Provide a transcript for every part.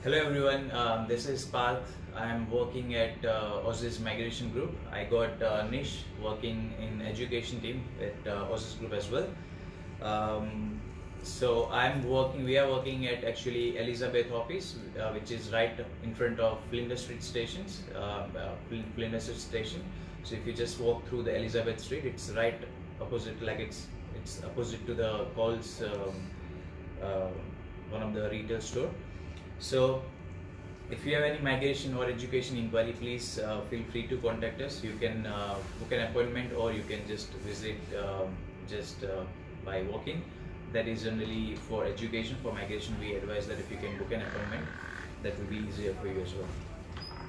Hello everyone, this is Parth. I'm working at Aussizz Migration Group. I got Nish working in education team at Aussizz Group as well. We are working at actually Elizabeth office, which is right in front of Flinders Street stations, Flinders Street station. So if you just walk through the Elizabeth Street, it's right opposite, like it's opposite to the Coles, one of the retail store. So if you have any migration or education inquiry, please feel free to contact us. You can book an appointment, or you can just visit by walking. That is generally for education. For migration, we advise that if you can book an appointment, that will be easier for you as well.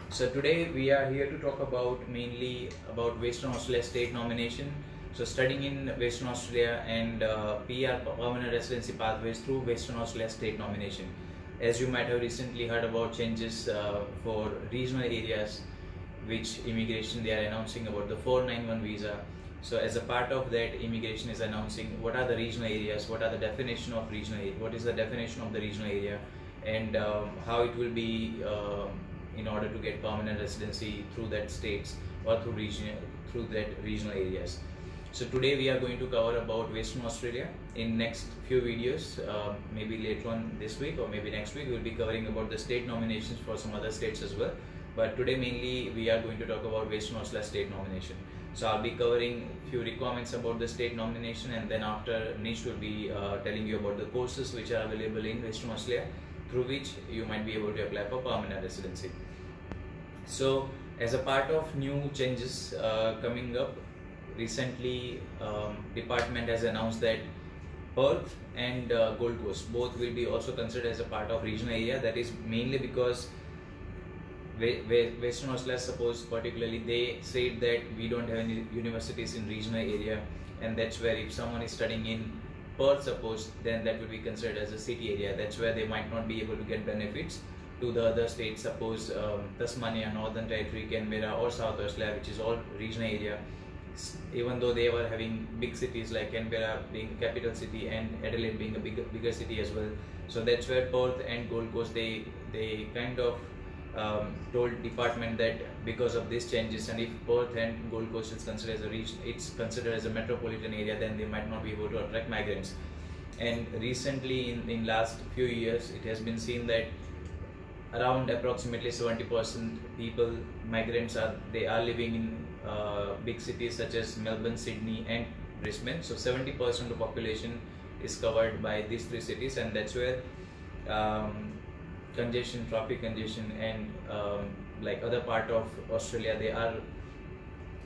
So today we are here to talk about mainly about Western Australia state nomination. So studying in Western Australia and PR permanent residency pathways through Western Australia state nomination. As you might have recently heard about changes for regional areas, which immigration they are announcing about the 491 visa. So as a part of that, immigration is announcing what are the regional areas, what are the definition of regional area, what is the definition of the regional area, and how it will be in order to get permanent residency through that states or through that regional areas. So today we are going to cover about Western Australia. In next few videos, maybe later on this week or maybe next week, we will be covering about the state nominations for some other states as well. But today mainly we are going to talk about Western Australia state nomination. So I'll be covering few requirements about the state nomination, and then after Nish will be telling you about the courses which are available in Western Australia through which you might be able to apply for permanent residency. So as a part of new changes coming up, recently department has announced that Perth and Gold Coast both will be also considered as a part of regional area. That is mainly because Western Australia, suppose particularly, they said that we don't have any universities in regional area, and that's where if someone is studying in Perth, suppose, then that will be considered as a city area. That's where they might not be able to get benefits to the other states, suppose Tasmania, Northern Territory, Canberra or South Australia, which is all regional area. Even though they were having big cities like Canberra being capital city and Adelaide being a bigger city as well. So that's where Perth and Gold Coast, they kind of told department that because of these changes, and if Perth and Gold Coast is considered as a region, it's considered as a metropolitan area, then they might not be able to attract migrants. And recently in last few years, it has been seen that around approximately 70% people, migrants, are living in big cities such as Melbourne, Sydney and Brisbane. So 70% of the population is covered by these three cities, and that's where traffic congestion and like other part of Australia, they are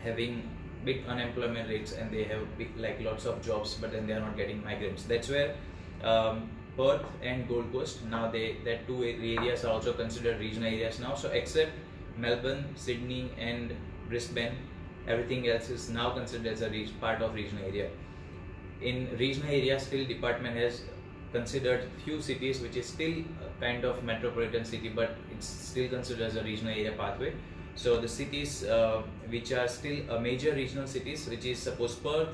having big unemployment rates, and they have lots of jobs, but then they are not getting migrants. That's where Perth and Gold Coast, now that two areas are also considered regional areas now. So except Melbourne, Sydney and Brisbane, everything else is now considered as a part of regional area. In regional area, still department has considered few cities which is still kind of metropolitan city, but it's still considered as a regional area pathway. So the cities which are still major regional cities, which is suppose Perth,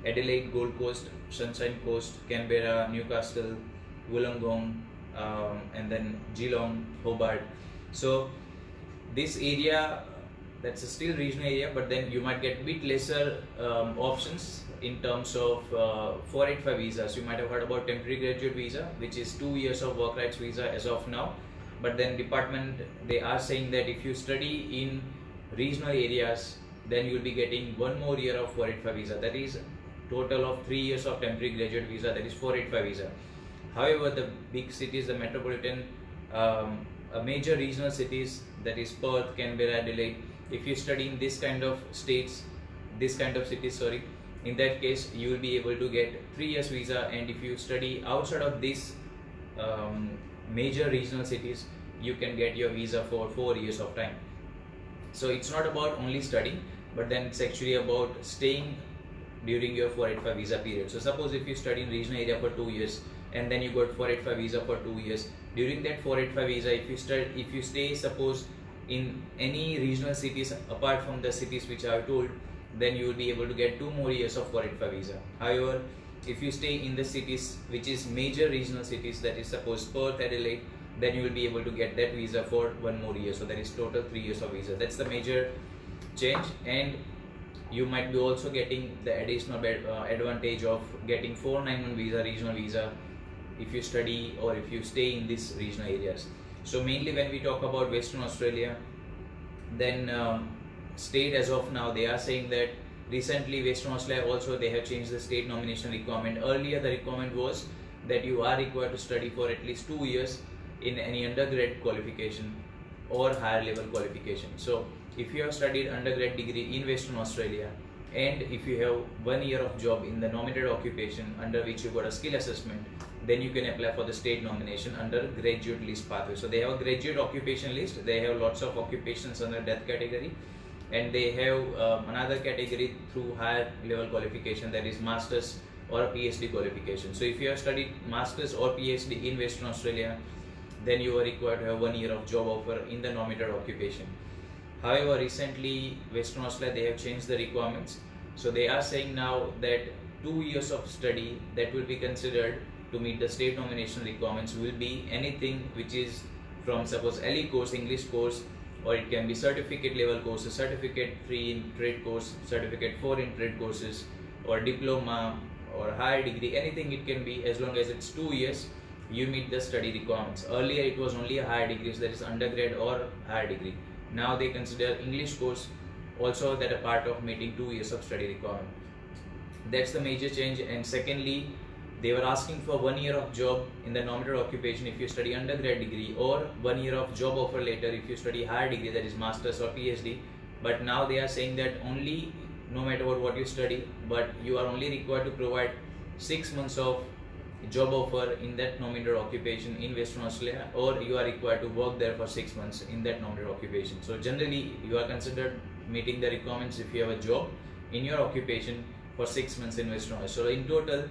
Adelaide, Gold Coast, Sunshine Coast, Canberra, Newcastle, Wollongong, and then Geelong, Hobart. So this area, that's a still regional area, but then you might get bit lesser options in terms of 485 visas. You might have heard about temporary graduate visa, which is 2 years of work rights visa as of now. But then department, they are saying that if you study in regional areas, then you will be getting 1 more year of 485 visa. That is total of 3 years of temporary graduate visa, that is 485 visa. However, the big cities, the metropolitan, major regional cities, that is Perth, Canberra, Adelaide, if you study in this kind of states, this kind of cities, in that case you will be able to get 3 years visa. And if you study outside of these major regional cities, you can get your visa for 4 years of time. So it's not about only studying, but then it's actually about staying during your 485 visa period. So suppose if you study in regional area for 2 years, and then you got 485 visa for 2 years, during that 485 visa, if you stay suppose in any regional cities apart from the cities which I have told, then you will be able to get 2 more years of 485 visa. However, if you stay in the cities which is major regional cities, that is suppose Perth, Adelaide, then you will be able to get that visa for 1 more year. So that is total 3 years of visa. That's the major change. And you might be also getting the additional advantage of getting 491 visa, regional visa, if you study or if you stay in these regional areas. So mainly when we talk about Western Australia, then state as of now, they are saying that recently Western Australia also, they have changed the state nomination requirement. Earlier the requirement was that you are required to study for at least 2 years in any undergrad qualification or higher level qualification. So if you have studied undergrad degree in Western Australia, and if you have 1 year of job in the nominated occupation under which you got a skill assessment, then you can apply for the state nomination under graduate list pathway. So they have a graduate occupation list, they have lots of occupations under that category, and they have another category through higher level qualification, that is masters or a PhD qualification. So if you have studied masters or PhD in Western Australia, then you are required to have 1 year of job offer in the nominated occupation. However, recently Western Australia, they have changed the requirements. So they are saying now that 2 years of study that will be considered to meet the state nomination requirements will be anything which is from, suppose, LE course, English course, or it can be certificate level courses, certificate 3 in trade course, certificate 4 in trade courses, or diploma or higher degree, anything it can be, as long as it's 2 years you meet the study requirements. Earlier it was only a higher degree, so that is undergrad or higher degree. Now they consider English course also that a part of meeting 2 years of study requirement. That's the major change. And secondly, they were asking for 1 year of job in the nominated occupation if you study undergrad degree, or 1 year of job offer later if you study higher degree, that is masters or PhD. But now they are saying that only, no matter what you study, but you are only required to provide 6 months of job offer in that nominated occupation in Western Australia, or you are required to work there for 6 months in that nominated occupation. So generally you are considered meeting the requirements if you have a job in your occupation for 6 months in Western Australia. So in total,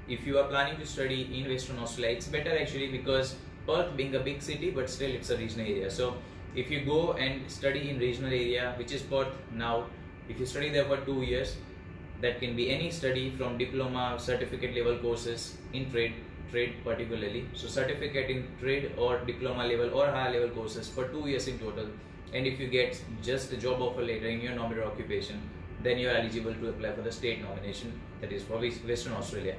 if you are planning to study in Western Australia, it's better actually, because Perth being a big city, but still it's a regional area. So if you go and study in regional area, which is Perth now, if you study there for 2 years, that can be any study from diploma, certificate level courses in trade particularly. So certificate in trade or diploma level or higher level courses for 2 years in total. And if you get just a job offer later in your nominated occupation, then you are eligible to apply for the state nomination, that is for Western Australia.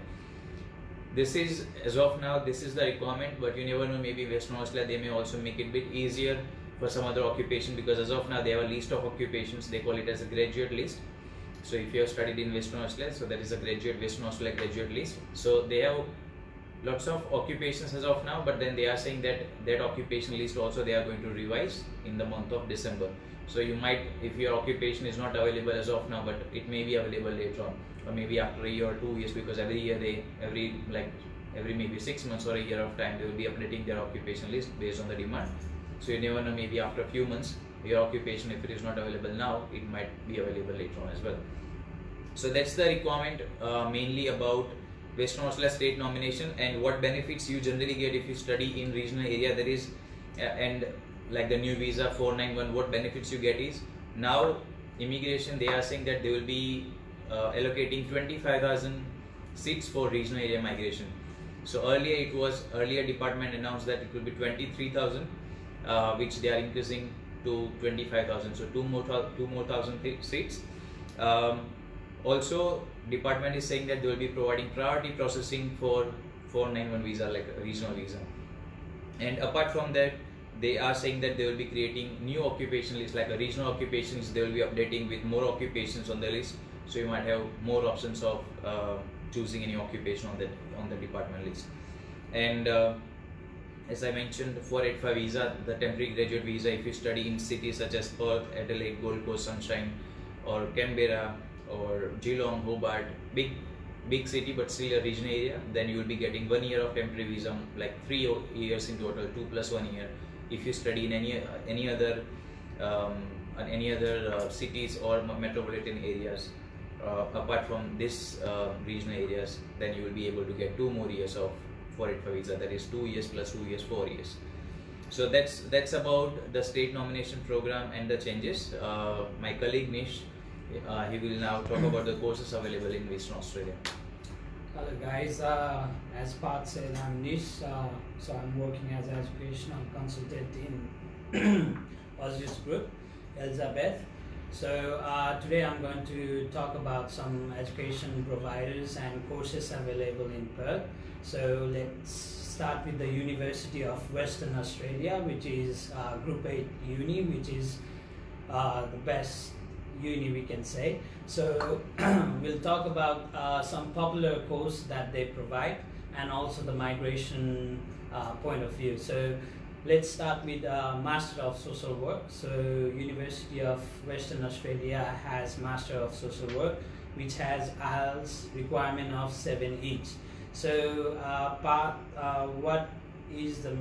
This is, as of now, this is the requirement, but you never know, maybe Western Australia, they may also make it a bit easier for some other occupation, because as of now they have a list of occupations, they call it as a graduate list. So if you have studied in Western Australia, so that is a graduate, Western Australia graduate list. So they have lots of occupations as of now, but then they are saying that that occupation list also they are going to revise in the month of December. So you might, if your occupation is not available as of now, but it may be available later on, or maybe after a year or 2 years, because every year every maybe 6 months or a year of time, they will be updating their occupation list based on the demand. So you never know, maybe after a few months, your occupation, if it is not available now, it might be available later on as well. So that's the requirement mainly about Western Australia state nomination, and what benefits you generally get if you study in regional area. That is, and like the new visa 491, what benefits you get is, now immigration, they are saying that they will be allocating 25,000 seats for regional area migration. So earlier department announced that it will be 23,000, which they are increasing to 25,000, so two more thousand seats. Also, department is saying that they will be providing priority processing for 491 visa, like a regional visa. And apart from that, they are saying that they will be creating new occupation lists, like a regional occupations, they will be updating with more occupations on the list. So you might have more options of choosing any occupation on the department list. And as I mentioned, 485 visa, the temporary graduate visa, if you study in cities such as Perth, Adelaide, Gold Coast, Sunshine, or Canberra, or Geelong, Hobart, big city but still a regional area, then you will be getting 1 year of temporary visa, like 3 years in total, 2 plus 1 year. If you study in any other cities or metropolitan areas apart from this regional areas, then you will be able to get 2 more years of 485 visa, that is 2 years plus 2 years, 4 years. So that's about the state nomination program and the changes. My colleague Nish, he will now talk about the courses available in Western Australia. Hello guys, as Pat said, I'm Nish, so I'm working as an educational consultant in Aussizz Group, Elizabeth. So today I'm going to talk about some education providers and courses available in Perth. So let's start with the University of Western Australia, which is Group 8 Uni, which is the best uni we can say. So we'll talk about some popular course that they provide and also the migration point of view. So let's start with Master of Social Work. So University of Western Australia has Master of Social Work, which has IELTS requirement of 7 each. So what is the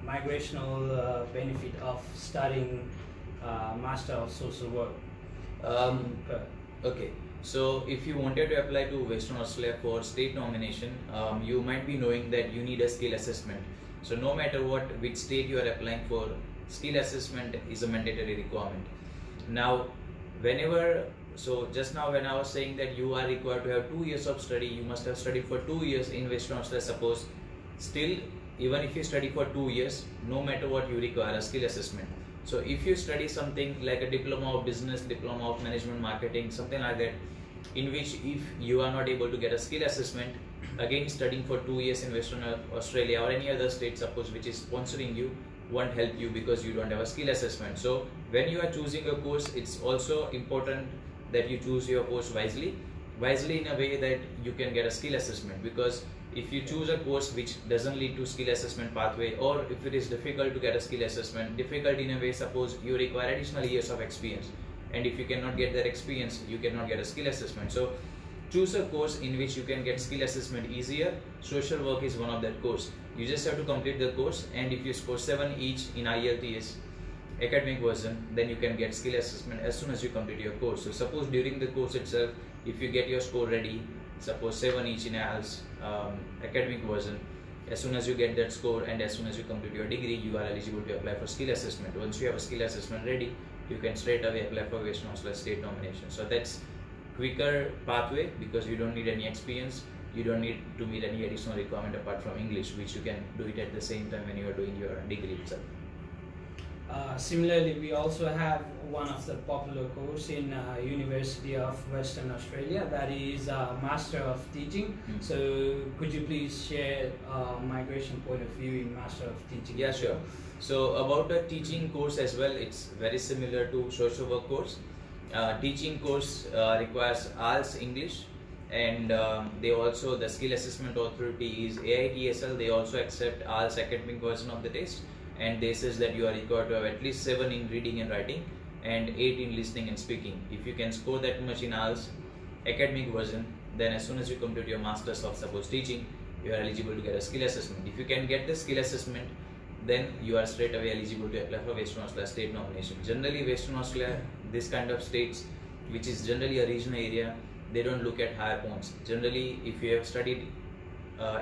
migrational benefit of studying Master of Social Work? Okay, so if you wanted to apply to Western Australia for state nomination, you might be knowing that you need a skill assessment. So no matter which state you are applying for, skill assessment is a mandatory requirement. Now, just now when I was saying that you are required to have 2 years of study, you must have studied for 2 years in Western Australia, suppose. Still, even if you study for 2 years, no matter what, you require a skill assessment. So if you study something like a diploma of business, diploma of management marketing, something like that, in which if you are not able to get a skill assessment, again studying for 2 years in Western Australia or any other state, suppose, which is sponsoring you, won't help you because you don't have a skill assessment. So when you are choosing a course, it's also important that you choose your course wisely in a way that you can get a skill assessment, because if you choose a course which doesn't lead to skill assessment pathway, or if it is difficult to get a skill assessment, difficult in a way, suppose you require additional years of experience, and if you cannot get that experience, you cannot get a skill assessment. So choose a course in which you can get skill assessment easier. Social work is one of that course. You just have to complete the course, and if you score 7 each in IELTS academic version, then you can get skill assessment as soon as you complete your course. So suppose during the course itself, if you get your score ready, suppose 7 each in IELTS academic version, as soon as you get that score and as soon as you complete your degree, you are eligible to apply for skill assessment. Once you have a skill assessment ready, you can straight away apply for Western Australia state nomination. So that's quicker pathway, because you don't need any experience, you don't need to meet any additional requirement apart from English, which you can do it at the same time when you are doing your degree itself. Similarly, we also have one of the popular course in University of Western Australia, that is Master of Teaching. So could you please share migration point of view in Master of Teaching? Yeah, sure. So about the teaching course as well, it's very similar to social work course. Teaching course requires IELTS English, and the skill assessment authority is AITSL. They also accept IELTS academic version of the test, and they says that you are required to have at least 7 in reading and writing and 8 in listening and speaking. If you can score that much in IELTS academic version, then as soon as you complete your masters of suppose teaching, you are eligible to get a skill assessment. If you can get the skill assessment, then you are straight away eligible to apply for Western Australia state nomination. Generally Western Australia, this kind of states, which is generally a regional area, they don't look at higher points. Generally, if you have studied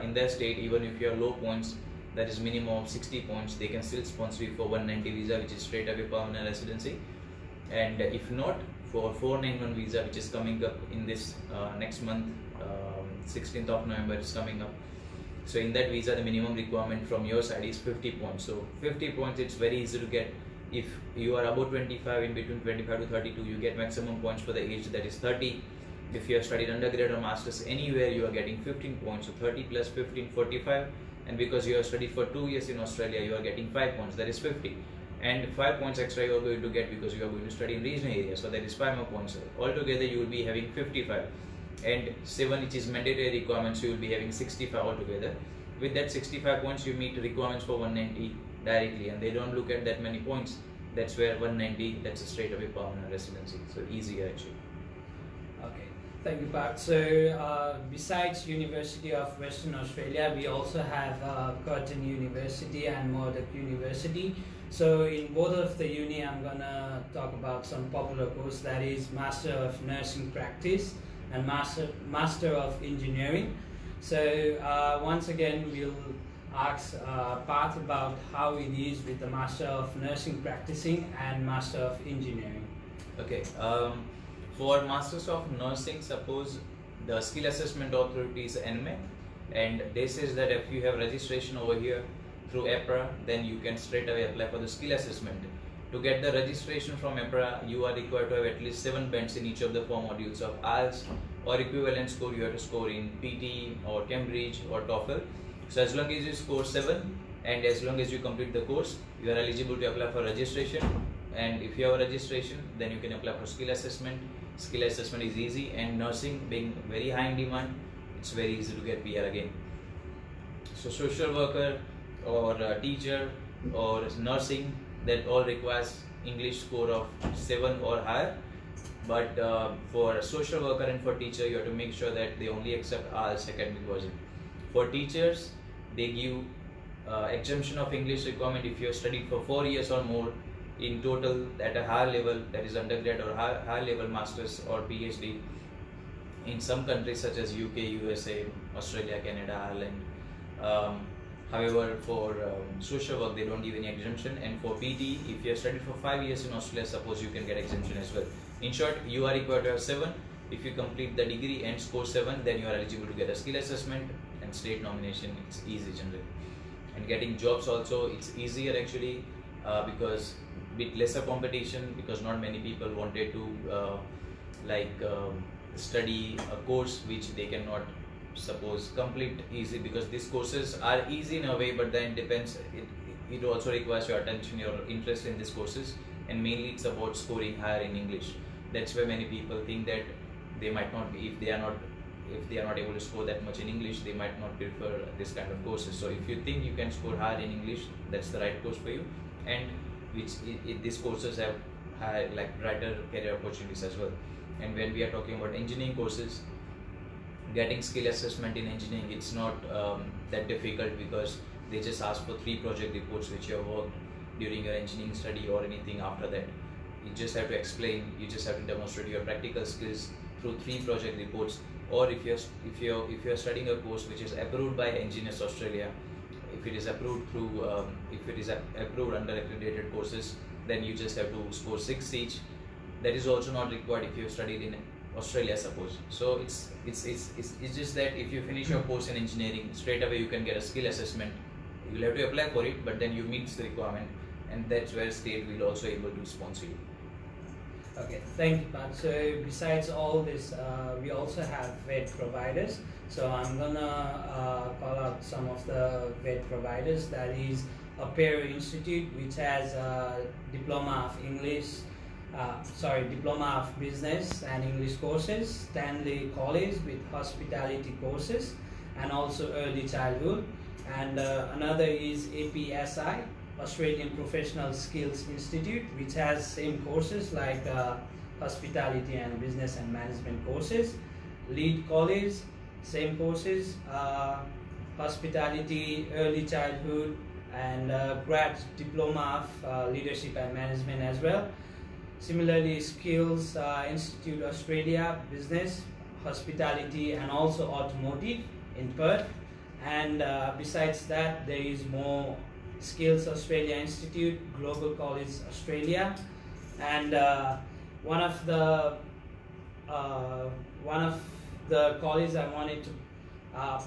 in their state, even if you have low points, that is minimum of 60 points, they can still sponsor you for 190 visa, which is straight away permanent residency. And if not, for 491 visa, which is coming up in this next month, 16th of November is coming up. So in that visa, the minimum requirement from your side is 50 points. So 50 points, it's very easy to get. If you are about 25, in between 25 to 32, you get maximum points for the age, that is 30. If you have studied undergrad or masters anywhere, you are getting 15 points. So 30 plus 15, 45. And because you have studied for 2 years in Australia, you are getting 5 points, that is 50. And 5 points extra you are going to get because you are going to study in regional area, so that is 5 more points. Altogether you will be having 55. And 7, which is mandatory requirements, you will be having 65 altogether. With that 65 points, you meet requirements for 190 directly, and they don't look at that many points. That's where 190, that's a straight away permanent residency. So easier actually. Okay, thank you, Pat. So besides University of Western Australia, we also have Curtin University and Murdoch University. So in both of the uni, I'm gonna talk about some popular course, that is Master of Nursing Practice and Master of Engineering. So once again, we'll ask Pat about how it is with the Master of Nursing Practicing and Master of Engineering. Okay, for Masters of Nursing, suppose The skill assessment authority is NMA, and they says that if you have registration over here through APRA, then you can straight away apply for the skill assessment. To get the registration from APRA, you are required to have at least 7 bands in each of the 4 modules of IELTS, or equivalent score you have to score in PT or Cambridge or TOEFL. So as long as you score 7 and as long as you complete the course, you are eligible to apply for registration. And if you have a registration, then you can apply for skill assessment. Skill assessment is easy, and nursing being very high in demand, it's very easy to get PR again. So social worker or teacher or nursing, that all requires English score of 7 or higher. But for social worker and for teacher, you have to make sure that they only accept IELTS academic version. For teachers, they give exemption of English requirement if you have studied for 4 years or more in total at a higher level, that is undergrad or high level masters or PhD in some countries such as UK, USA, Australia, Canada, Ireland. However, for social work, they don't give any exemption. And for PT, if you have studied for 5 years in Australia, suppose you can get exemption as well. In short, you are required to have 7. If you complete the degree and score 7, then you are eligible to get a skill assessment and state nomination. It's easy generally. And getting jobs also, it's easier actually because bit lesser competition, because not many people wanted to study a course which they cannot suppose complete easy, because these courses are easy in a way, but then depends, it also requires your attention, your interest in these courses, and mainly it's about scoring higher in English. That's why many people think that they might not be, if they are not able to score that much in English, they might not prefer this kind of courses. So if you think you can score higher in English, that's the right course for you, and these courses have high, brighter career opportunities as well. And when we are talking about engineering courses, getting skill assessment in engineering, it's not that difficult, because they just ask for 3 project reports which you have worked during your engineering study or anything after that. You just have to explain, you just have to demonstrate your practical skills through 3 project reports. Or if you're studying a course which is approved by Engineers Australia, if it is approved through approved under accredited courses, then you just have to score 6 each. That is also not required if you have studied in Australia, suppose. So it's just that if you finish your course in engineering, straight away you can get a skill assessment. You'll have to apply for it, but then you meet the requirement, and that's where state will also able to sponsor you. Okay, thank you, Pat. So besides all this, we also have VET providers. So I'm gonna call out some of the VET providers. That is Apero Institute, which has a Diploma of Business and English courses. Stanley College with hospitality courses and also early childhood. And another is APSI, Australian Professional Skills Institute, which has same courses like hospitality and business and management courses. Lead College, same courses, hospitality, early childhood, and grad diploma of leadership and management as well. Similarly, Skills Institute Australia, business, hospitality, and also automotive in Perth. And besides that, there is more Skills Australia Institute, Global College Australia, and one of the colleges I wanted to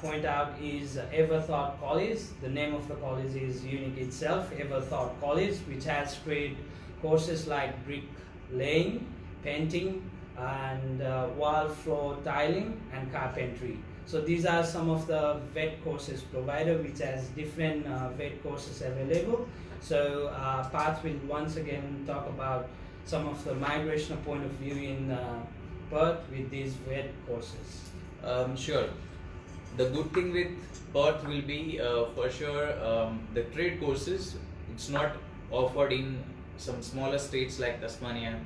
point out is Everthought College. The name of the college is unique itself, Everthought College, which has great courses like brick laying, painting, and wall floor tiling and carpentry. So these are some of the VET courses provider, which has different VET courses available. So Parth will once again talk about some of the migrational point of view in Perth with these VET courses. Sure. The good thing with Perth will be for sure the trade courses. It's not offered in some smaller states like Tasmania,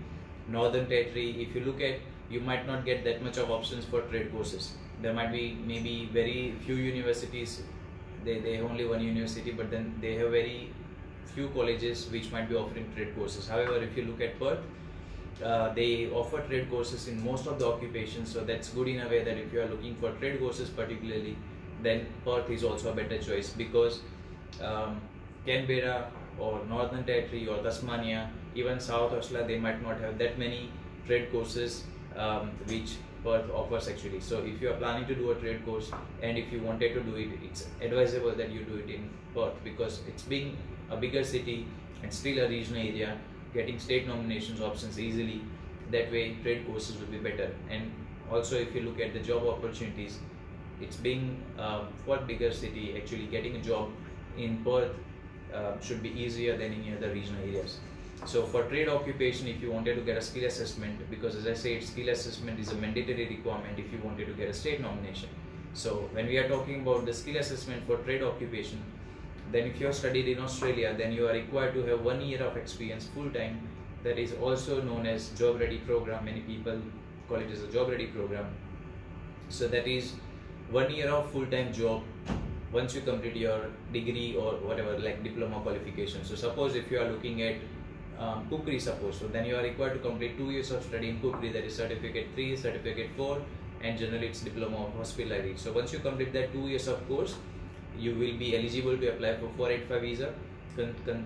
Northern Territory. If you look at, you might not get that much of options for trade courses. There might be maybe very few universities, they have only one university, but then they have very few colleges which might be offering trade courses. However, if you look at Perth, they offer trade courses in most of the occupations, so that's good in a way that if you are looking for trade courses particularly, then Perth is also a better choice, because Canberra or Northern Territory or Tasmania, even South Australia, they might not have that many trade courses which Perth offers actually. So if you are planning to do a trade course and if you wanted to do it, it's advisable that you do it in Perth, because it's being a bigger city and still a regional area, getting state nominations options easily. That way trade courses will be better. And also if you look at the job opportunities, it's being for bigger city, actually getting a job in Perth should be easier than in other regional areas. So for trade occupation, if you wanted to get a skill assessment, because as I said, skill assessment is a mandatory requirement if you wanted to get a state nomination. So when we are talking about the skill assessment for trade occupation, then if you have studied in Australia, then you are required to have 1 year of experience full time. That is also known as job ready program. Many people call it as a job ready program. So that is 1 year of full time job once you complete your degree or whatever, like diploma qualification. So suppose if you are looking at cookery, suppose, so then you are required to complete 2 years of study in cookery, that is certificate 3, certificate 4, and generally it's diploma of hospitality. So once you complete that 2 years of course, you will be eligible to apply for 485 visa,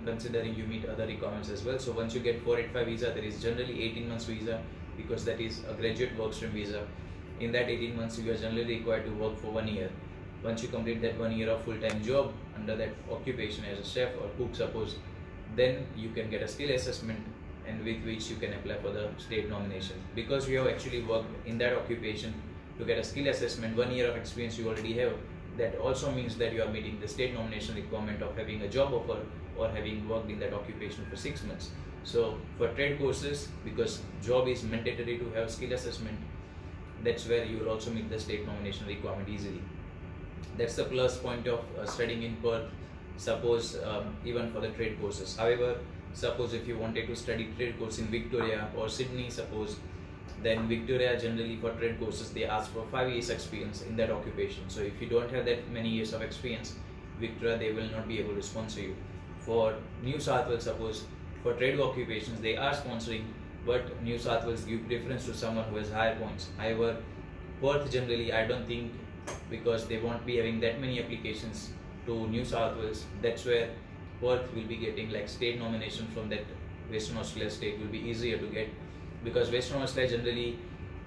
considering you meet other requirements as well. So once you get 485 visa, there is generally 18 months visa, because that is a graduate work stream visa. In that 18 months you are generally required to work for 1 year. Once you complete that 1 year of full-time job under that occupation as a chef or cook, suppose, then you can get a skill assessment, and with which you can apply for the state nomination. Because you have actually worked in that occupation, to get a skill assessment, 1 year of experience you already have, that also means that you are meeting the state nomination requirement of having a job offer or having worked in that occupation for 6 months. So for trade courses, because job is mandatory to have skill assessment, that's where you will also meet the state nomination requirement easily. That's the plus point of studying in Perth, suppose even for the trade courses. However, suppose if you wanted to study trade course in Victoria or Sydney, suppose, then Victoria generally for trade courses they ask for 5 years experience in that occupation. So if you don't have that many years of experience, Victoria they will not be able to sponsor you. For New South Wales, suppose, for trade occupations they are sponsoring, but New South Wales give preference to someone who has higher points. However, Perth generally I don't think, because they won't be having that many applications to New South Wales, that's where Perth will be getting like state nomination from that Western Australia state will be easier to get, because Western Australia generally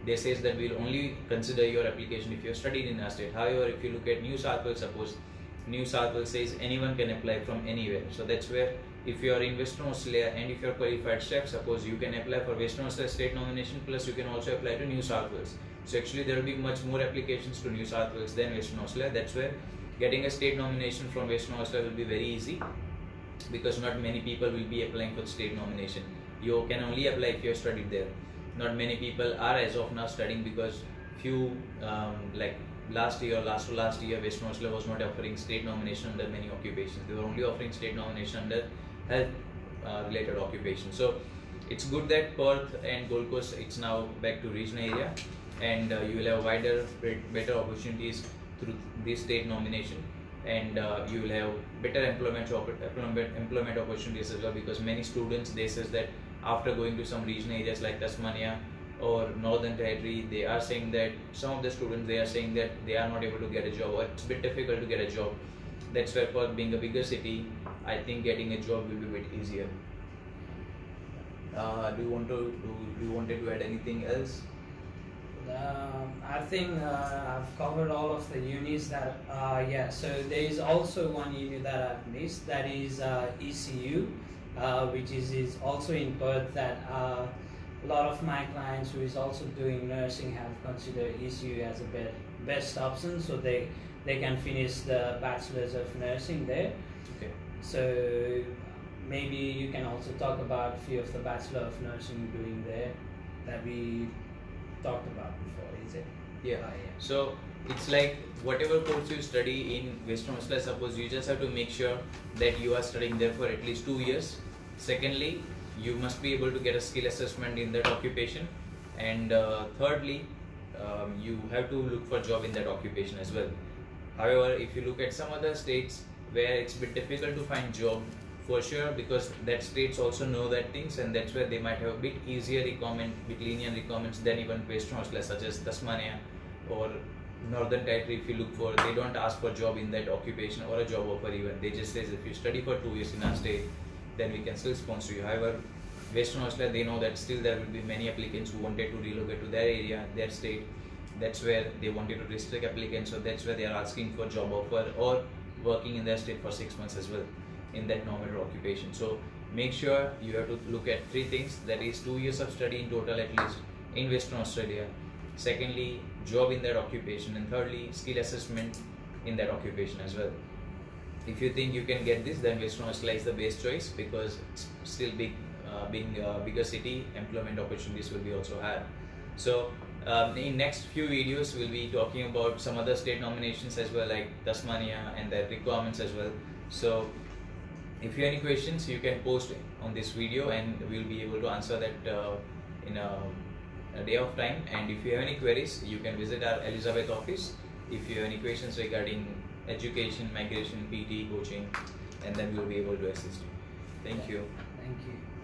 they says that we'll only consider your application if you have studied in our state. However, if you look at New South Wales, suppose, New South Wales says anyone can apply from anywhere. So that's where if you are in Western Australia and if you are qualified chef, suppose, you can apply for Western Australia state nomination, plus you can also apply to New South Wales. So actually there will be much more applications to New South Wales than Western Australia. That's where getting a state nomination from Western Australia will be very easy, because not many people will be applying for the state nomination. You can only apply if you have studied there. Not many people are as of now studying, because few like last year, last to last year, Western Australia was not offering state nomination under many occupations. They were only offering state nomination under health related occupations. So it's good that Perth and Gold Coast it's now back to regional area, and you will have wider, better opportunities through this state nomination, and you will have better employment opportunities as well, because many students they says that after going to some regional areas like Tasmania or Northern Territory, they are saying that some of the students they are saying that they are not able to get a job, or it's a bit difficult to get a job. That's where Perth being a bigger city, I think getting a job will be a bit easier. Do you wanted to add anything else? I think I've covered all of the unis that yeah, so there is also one uni that I've missed, that is ECU, which is also in Perth, that a lot of my clients who is also doing nursing have considered ECU as a best option, so they can finish the bachelor's of nursing there. Okay. So maybe you can also talk about a few of the bachelor of nursing doing there that we talked about before, is it? Yeah. Yeah. So it's like whatever course you study in Western Australia, suppose, you just have to make sure that you are studying there for at least 2 years. Secondly, you must be able to get a skill assessment in that occupation, and thirdly, you have to look for a job in that occupation as well. However, if you look at some other states where it's a bit difficult to find job, for sure, because that states also know that things, and that's where they might have a bit easier bit lenient requirements than even Western Australia, such as Tasmania or Northern Territory. If you look for, they don't ask for job in that occupation or a job offer even. They just says if you study for 2 years in our state, then we can still sponsor you. However, Western Australia, they know that still there will be many applicants who wanted to relocate to their area, their state. That's where they wanted to restrict applicants, so that's where they are asking for job offer or working in their state for 6 months as well in that normal occupation. So make sure you have to look at 3 things, that is 2 years of study in total at least in Western Australia, secondly job in that occupation, and thirdly skill assessment in that occupation as well. If you think you can get this, then Western Australia is the best choice, because it's still being a bigger city, employment opportunities will be also higher. So in next few videos we'll be talking about some other state nominations as well, like Tasmania, and their requirements as well. So if you have any questions, you can post on this video and we'll be able to answer that in a day of time. And if you have any queries, you can visit our Elizabeth office if you have any questions regarding education, migration, PT, coaching, and then we'll be able to assist you. Thank you. Thank you.